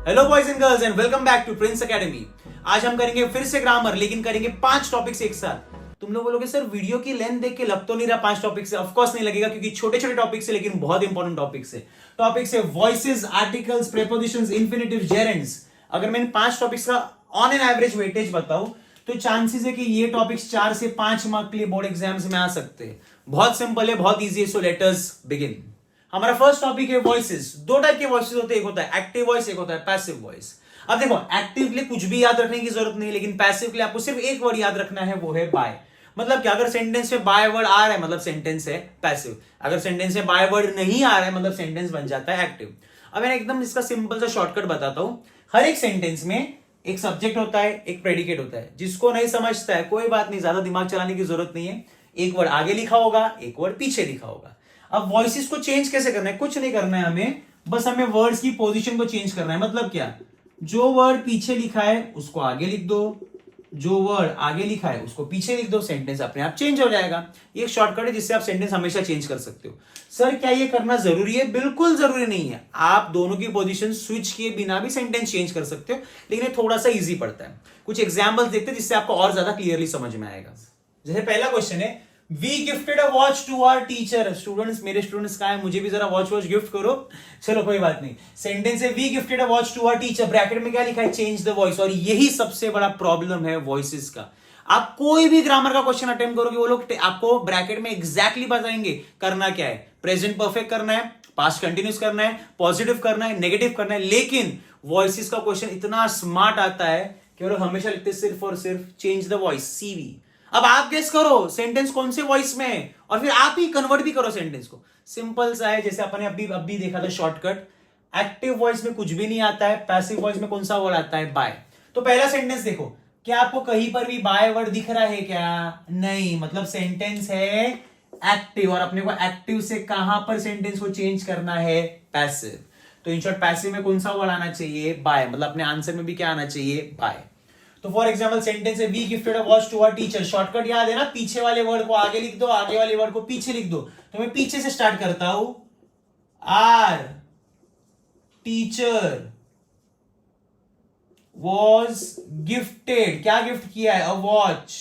Hello boys and girls and welcome back to Prince Academy. आज हम करेंगे फिर से ग्रामर, लेकिन करेंगे 5 टॉपिक्स एक साथ। तुम लोग बोलोगे सर वीडियो की लेंथ देख के लग तो नहीं रहा 5 टॉपिक से। ऑफ कोर्स नहीं लगेगा, क्योंकि छोटे छोटे टॉपिक्स है लेकिन बहुत इंपॉर्टेंट टॉपिक्स है। टॉपिक्स है वॉइसेस, आर्टिकल्स, प्रीपोजिशंस, इंफिनिटिव, जेरेंड्स। अगर मैं इन 5 टॉपिक्स का ऑन एन एवरेज वेटेज बताऊं तो चांसेस है कि ये टॉपिक्स 4 से 5 मार्क के लिए बोर्ड एग्जाम्स में आ सकते हैं। बहुत सिंपल है, बहुत इजी है। So let us begin. हमारा फर्स्ट टॉपिक है वॉइसेस। 2 टाइप के वॉइसेस होते हैं, एक होता है एक्टिव वॉइस, एक होता है पैसिव वॉइस। अब देखो, एक्टिव के लिए कुछ भी याद रखने की जरूरत नहीं, लेकिन पैसिव के लिए आपको सिर्फ एक वर्ड याद रखना है, वो है बाय। मतलब क्या, अगर सेंटेंस में बाय वर्ड आ रहा है मतलब सेंटेंस है पैसिव, अगर सेंटेंस में बाय वर्ड नहीं आ रहा है मतलब सेंटेंस बन जाता है एक्टिव। अब मैं एकदम इसका सिंपल सा शॉर्टकट बताता हूं। हर एक सेंटेंस में एक सब्जेक्ट होता है, एक प्रेडिकेट होता है। जिसको नहीं समझता है कोई बात नहीं, ज्यादा दिमाग चलाने की जरूरत नहीं है। एक वर्ड आगे लिखा होगा, एक वर्ड पीछे लिखा होगा। अब वॉइसेस को चेंज कैसे करना है? कुछ नहीं करना है हमें, बस हमें वर्ड्स की पोजीशन को चेंज करना है। मतलब क्या, जो वर्ड पीछे लिखा है उसको आगे लिख दो, जो वर्ड आगे लिखा है उसको पीछे लिख दो, सेंटेंस अपने आप चेंज हो जाएगा। ये एक शॉर्टकट है जिससे आप सेंटेंस हमेशा चेंज कर सकते हो। सर क्या ये करना जरूरी है? बिल्कुल जरूरी नहीं है। आप दोनों की पोजीशन स्विच किए बिना भी सेंटेंस चेंज कर सकते हो, लेकिन ये थोड़ा सा इजी पड़ता है। कुछ एग्जाम्पल्स देखते हैं जिससे आपको और ज्यादा क्लियरली समझ में आएगा। जैसे पहला क्वेश्चन है, we gifted a watch to our teacher. Students, मेरे स्टूडेंट्स कहां है? मुझे भी जरा वॉच गिफ्ट करो। चलो कोई बात नहीं। सेंटेंस है we gifted a watch to our teacher, bracket में क्या लिखा है? Change the voice. और यही सबसे बड़ा प्रॉब्लम है वॉइसेस का। आप कोई भी ग्रामर का क्वेश्चन अटेम्प्ट करोगे, वो लोग आपको ब्रैकेट में एग्जैक्टली बताएंगे करना क्या है। प्रेजेंट परफेक्ट करना है, पास्ट कंटिन्यूस करना है, पॉजिटिव करना है, नेगेटिव करना है। लेकिन वॉइसेस का क्वेश्चन इतना स्मार्ट आता है कि वो लोग हमेशा लिखते हैं सिर्फ और सिर्फ चेंज द वॉइस, सीवी। अब आप गेस करो सेंटेंस कौन से वॉइस में है, और फिर आप ही कन्वर्ट भी करो सेंटेंस को। सिंपल सा है, जैसे अपने अभी देखा था शॉर्टकट। एक्टिव वॉइस में कुछ भी नहीं आता है, पैसिव वॉइस में कौन सा वर्ड आता है? बाय। तो पहला सेंटेंस देखो, क्या आपको कहीं पर भी बाय वर्ड दिख रहा है क्या? नहीं, मतलब सेंटेंस है एक्टिव, और अपने को एक्टिव से कहां पर सेंटेंस को चेंज करना है? पैसिव। तो इन शॉर्ट पैसिव में कौन सा वर्ड आना चाहिए? बाय। मतलब अपने आंसर में भी क्या आना चाहिए? बाय। तो फॉर एग्जाम्पल सेंटेंस है we gifted a watch to our teacher. Shortcut याद है ना, पीछे वाले वर्ड को आगे लिख दो, आगे वाले वर्ड को पीछे लिख दो। तो मैं पीछे से स्टार्ट करता हूं। आर टीचर वॉज गिफ्टेड, क्या गिफ्ट किया है? A watch.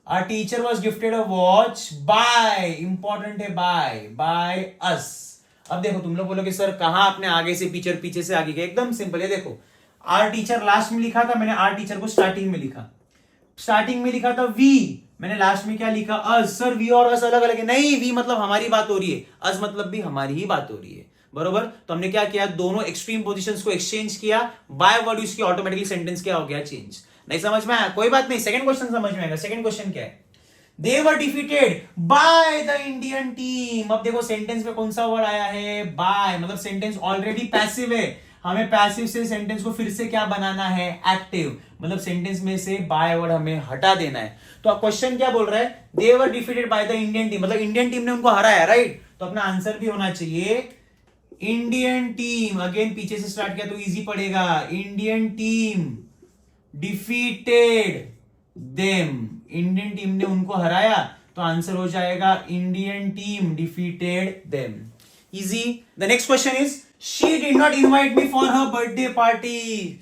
Our teacher was gifted a watch by, important है बाय अस। अब देखो, तुम लोग बोलोगे सर कहां आपने आगे से पीछे, पीछे से आगे? एकदम सिंपल है। देखो, आर टीचर लास्ट में लिखा था, मैंने आर टीचर को स्टार्टिंग में लिखा। स्टार्टिंग में लिखा था वी, मैंने लास्ट में क्या लिखा? अस। सर वी और अस अलग अलग है? नहीं, वी मतलब हमारी बात हो रही है, अस मतलब भी हमारी ही बात हो रही है। बरोबर। तो हमने क्या किया? दोनों एक्सट्रीम पोजीशंस को एक्सचेंज किया। बाय वर्ड यूज किया, ऑटोमेटिकली सेंटेंस क्या हो गया? चेंज। नहीं समझ में आया? कोई बात नहीं, सेकंड क्वेश्चन समझ में आएगा। सेकंड क्वेश्चन क्या है? They were defeated by the Indian team। अब देखो सेंटेंस में कौन सा वर्ड आया है? बाय। मतलब सेंटेंस ऑलरेडी पैसिव है, हमें पैसिव से सेंटेंस को फिर से क्या बनाना है? एक्टिव। मतलब सेंटेंस में से बाय वर्ड हमें हटा देना है। तो क्वेश्चन क्या बोल रहा है? They were defeated by the Indian team, मतलब इंडियन टीम ने उनको हराया, राइट? तो अपना आंसर भी होना चाहिए इंडियन टीम। अगेन पीछे से स्टार्ट किया तो इजी पड़ेगा। Indian team defeated them, Indian team ने उनको हराया, तो आंसर हो जाएगा Indian team defeated them. Easy. The next question is she did not invite me for her birthday party.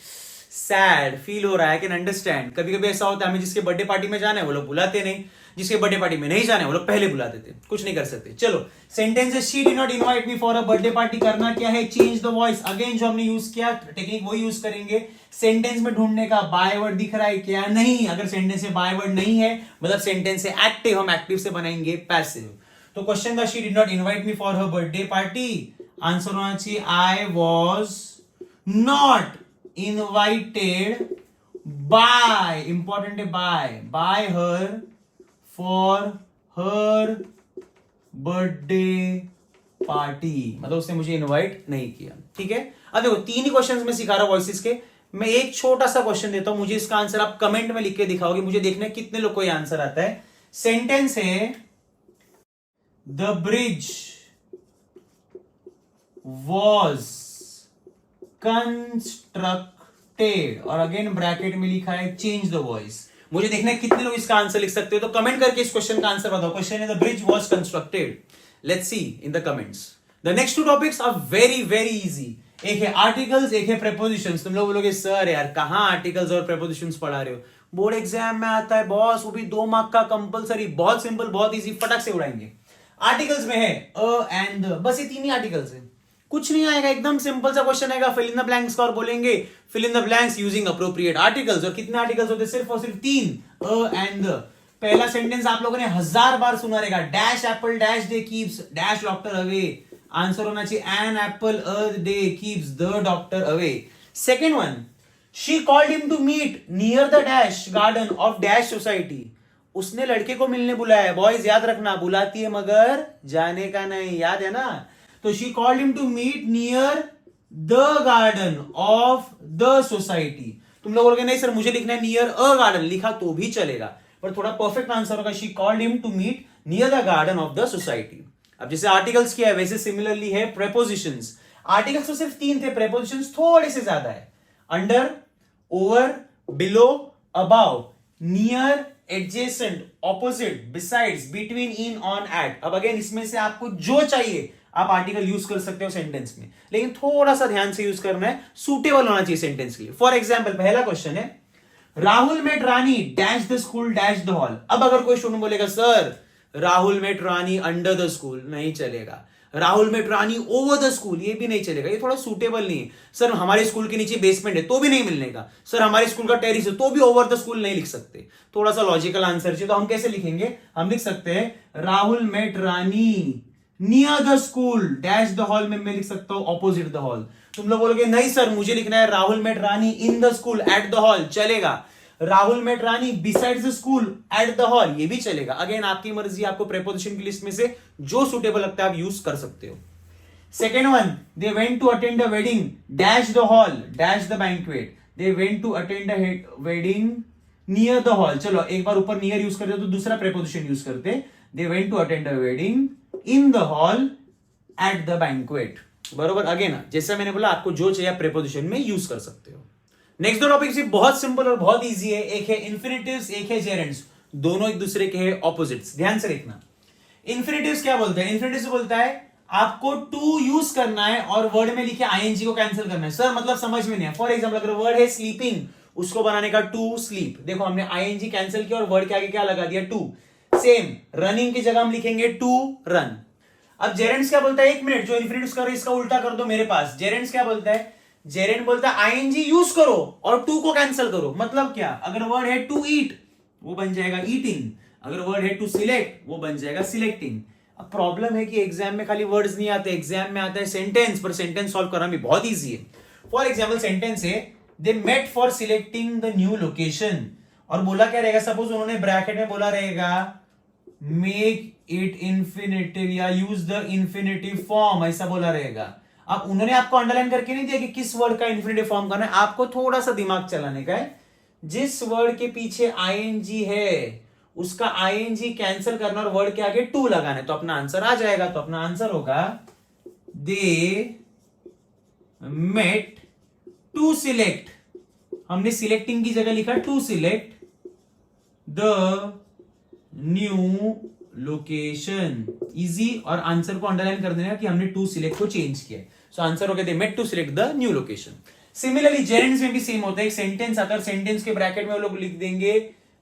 Sad feel हो रहा है, कैन अंडरस्टैंड। कभी कभी ऐसा होता है, हमें जिसके बर्थडे पार्टी में जाना है वो लोग बुलाते नहीं, जिसके बर्थडे पार्टी में नहीं जाना है वो लोग पहले बुला देते। कुछ नहीं कर सकते। चलो, सेंटेंस है she did not invite me for a birthday party. करना क्या है? Change the voice. अगेन जो हमने यूज किया टेक्निक वही यूज करेंगे। सेंटेंस में ढूंढने का बाय वर्ड दिख रहा है क्या? नहीं। अगर सेंटेंस में बाय वर्ड नहीं है मतलब सेंटेंस है एक्टिव, हम एक्टिव से बनाएंगे पैसिव। तो क्वेश्चन था she did not invite me for her birthday party. Answer होना चाहिए I was not invited by, important है by her for her birthday party. मतलब उसने मुझे इनवाइट नहीं किया। ठीक है। अब देखो, 3 ही क्वेश्चंस में सिखा रहा हूं वॉइसेस के। मैं एक छोटा सा क्वेश्चन देता हूं, मुझे इसका आंसर आप कमेंट में लिख के दिखाओगे। मुझे देखना है कितने लोग को ये आंसर आता है। सेंटेंस है द ब्रिज वॉज कंस्ट्रक्टेड, और अगेन ब्रैकेट में लिखा है चेंज द वॉइस। मुझे देखना है कितने लोग इसका आंसर लिख सकते हो, तो कमेंट करके इस क्वेश्चन का आंसर बताओ। क्वेश्चन है the bridge was constructed. Let's see in the comments. The next 2 topics are very very easy. एक है आर्टिकल्स, एक है प्रेपोजिशंस। तुम लोग बोलोगे सर यार कहां आर्टिकल्स और प्रेपोजिशंस पढ़ा रहे हो, बोर्ड एग्जाम में आता है बॉस, वो भी 2 मार्क का कंपलसरी, बहुत सिंपल बहुत इजी, फटक से उड़ाएंगे। आर्टिकल्स में है अ एंड द, बस ये 3 ही आर्टिकल्स है, कुछ नहीं आएगा, एकदम सिंपल सा क्वेश्चन आएगा, फिल इन द ब्लैंक्स का, और बोलेंगे fill in the blanks using appropriate articles. और कितने आर्टिकल्स होते हैं, सिर्फ और सिर्फ 3, अ एंड द। पहला सेंटेंस आप लोगों ने 1000 बार सुना रहेगा, dash apple dash day keeps dash doctor away. Answer होना चाहिए an apple a day keeps the doctor away. Second one, she called him to meet near the dash garden of dash society. उसने लड़के को मिलने बुलाया, boys याद रखना, बुलाती है मगर जाने का नहीं, याद है ना। तो she called him to meet near the garden of the society. तुम लोग बोलोगे नहीं सर मुझे लिखना है नियर अ गार्डन, लिखा तो भी चलेगा, पर थोड़ा परफेक्ट आंसर होगा she called him to meet near the garden of the society. अब जैसे आर्टिकल्स किया है वैसे सिमिलरली है प्रेपोजिशंस। आर्टिकल्स तो सिर्फ 3 थे, प्रेपोजिशंस थोड़े से ज्यादा है, under, over, below, above, near, adjacent, opposite, besides, between, in, on, at. अब अगेन इसमें से आपको जो चाहिए आप आर्टिकल यूज कर सकते हो सेंटेंस में, लेकिन थोड़ा सा ध्यान से यूज करना है, सूटेबल होना चाहिए सेंटेंस के लिए। फॉर एग्जाम्पल पहला क्वेश्चन है Rahul met Rani dash the school dash the hall. अब अगर कोई स्टूडेंट बोलेगा sir Rahul met Rani under the school, नहीं चलेगा। Rahul met Rani over the school, ये भी नहीं चलेगा, ये थोड़ा सूटेबल नहीं है। सर हमारे स्कूल के नीचे बेसमेंट है, तो भी नहीं मिलने का। सर हमारे स्कूल का टेरिस है, तो भी ओवर द स्कूल नहीं लिख सकते, थोड़ा सा लॉजिकल आंसर चाहिए। तो हम कैसे लिखेंगे, हम लिख सकते हैं Rahul met Rani near the school dash the hall में मैं लिख सकता हूं ऑपोजिट द हॉल। तुम लोग बोलोगे नहीं सर मुझे लिखना है Rahul met Rani in the school at the hall, चलेगा। Rahul met Rani beside the school at the hall, ये भी चलेगा। अगेन आपकी मर्जी, आपको प्रेपोजिशन की लिस्ट में से जो सुटेबल लगता है आप यूज कर सकते हो। Second one, they went to attend the wedding dash the hall dash the banquet. They went to attend the wedding near the hall. चलो एक बार ऊपर नियर यूज करते तो दूसरा प्रेपोजिशन यूज करते, they went to attend the wedding in the hall at the banquet. बरोबर। अगेन जैसा मैंने बोला आपको जो चाहिए प्रेपोजिशन में यूज कर सकते हो। नेक्स्ट दो टॉपिक भी बहुत सिंपल और बहुत इजी है, एक है इंफिनिटिव्स एक है जेरेंड्स, दोनों एक दूसरे के हैं ऑपोजिट्स, ध्यान से देखना। इंफिनिटिव्स क्या बोलते हैं, इंफिनिटिव्स बोलता है आपको टू यूज करना है और वर्ड में लिखे आईएनजी को कैंसिल करना है। सर मतलब समझ में नहीं है। फॉर एग्जाम्पल अगर वर्ड है स्लीपिंग, उसको बनाने का टू स्लीप, देखो हमने आईएनजी कैंसिल किया और वर्ड के आगे क्या लगा दिया, टू। सेम रनिंग की जगह हम लिखेंगे टू रन। अब जेरेंड्स क्या बोलता है, एक मिनट, जो इंफिनिटिव्स कर रहे इसका उल्टा कर दो मेरे पास। जेरेंड्स क्या बोलता है, जेरेंड बोलता है आईएनजी यूज करो और टू को कैंसिल करो। मतलब क्या, अगर वर्ड है टू ईट वो बन जाएगा ईटिंग, अगर वर्ड है टू सिलेक्ट वो बन जाएगा सिलेक्टिंग। अब प्रॉब्लम है कि एग्जाम में खाली वर्ड्स नहीं आते, एग्जाम में आता है सेंटेंस, पर सेंटेंस सॉल्व करना भी बहुत इजी है। फॉर एग्जाम्पल सेंटेंस है they met for selecting the new location, और बोला क्या रहेगा, सपोज उन्होंने ब्रैकेट में बोला रहेगा मेक इट इंफिनिटिव या यूज द इंफिनिटिव फॉर्म, ऐसा बोला रहेगा। अब उन्होंने आपको अंडरलाइन करके नहीं दिया कि किस वर्ड का इंफिनिटिव फॉर्म करना है, आपको थोड़ा सा दिमाग चलाने का है। जिस वर्ड के पीछे आईएनजी है उसका आईएनजी कैंसिल करना और वर्ड के आगे टू लगाना है, तो अपना आंसर आ जाएगा। तो अपना आंसर होगा दे मेट टू सिलेक्ट, हमने सिलेक्टिंग की जगह लिखा to select the new location, easy. और आंसर को अंडरलाइन कर देना कि हमने टू सिलेक्ट को चेंज किया। सो आंसर हो गया they met to select the new location. Similarly gerunds में भी सेम होता है, एक सेंटेंस अगर सेंटेंस के ब्रैकेट में वो लोग लिख देंगे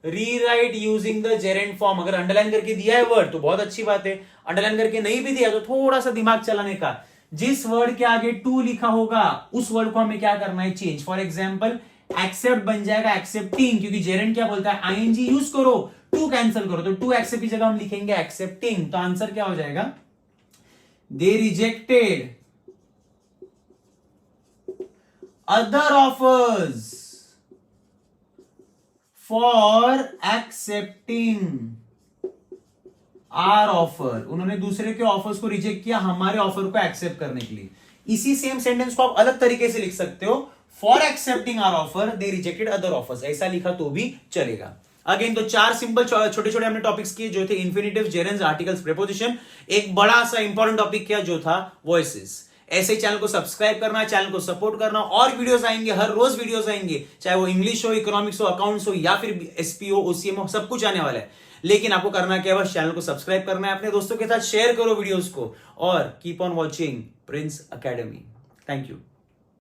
rewrite using the gerund form. अगर अंडरलाइन करके दिया है वर्ड तो बहुत अच्छी बात है, अंडरलाइन करके नहीं भी दिया तो थोड़ा सा दिमाग चलाने का। जिस वर्ड के आगे टू लिखा होगा उस वर्ड को हमें क्या करना है, चेंज। फॉर एग्जाम्पल एक्सेप्ट बन जाएगा एक्सेप्टिंग, क्योंकि जेरेंड क्या बोलता है आईएनजी यूज करो टू कैंसिल करो, तो टू एक्सेप्ट की जगह हम लिखेंगे एक्सेप्टिंग। तो आंसर क्या हो जाएगा, they rejected other offers for accepting our offer. उन्होंने दूसरे के ऑफर्स को रिजेक्ट किया हमारे ऑफर को एक्सेप्ट करने के लिए। इसी सेम सेंटेंस को आप अलग तरीके से लिख सकते हो, for accepting our offer they rejected other offers, ऐसा लिखा तो भी चलेगा। अगेन तो 4 सिंपल छोटे छोटे हमने टॉपिक्स किए जो थे इंफिनिटिव, जेरेंड्स, आर्टिकल्स, प्रीपोजिशन। एक बड़ा सा इंपॉर्टेंट टॉपिक किया जो था वॉइसेस। ऐसे चैनल को सब्सक्राइब करना, चैनल को सपोर्ट करना, और वीडियोस आएंगे, हर रोज वीडियोस आएंगे, चाहे वो इंग्लिश हो, इकोनॉमिक्स हो, अकाउंट्स हो या फिर एसपीओ, ओसीएम हो, सब कुछ आने वाला है। लेकिन आपको करना क्या है, बस चैनल को सब्सक्राइब करना है, अपने दोस्तों के साथ शेयर करो वीडियोस को, और keep on watching Prince academy. Thank you.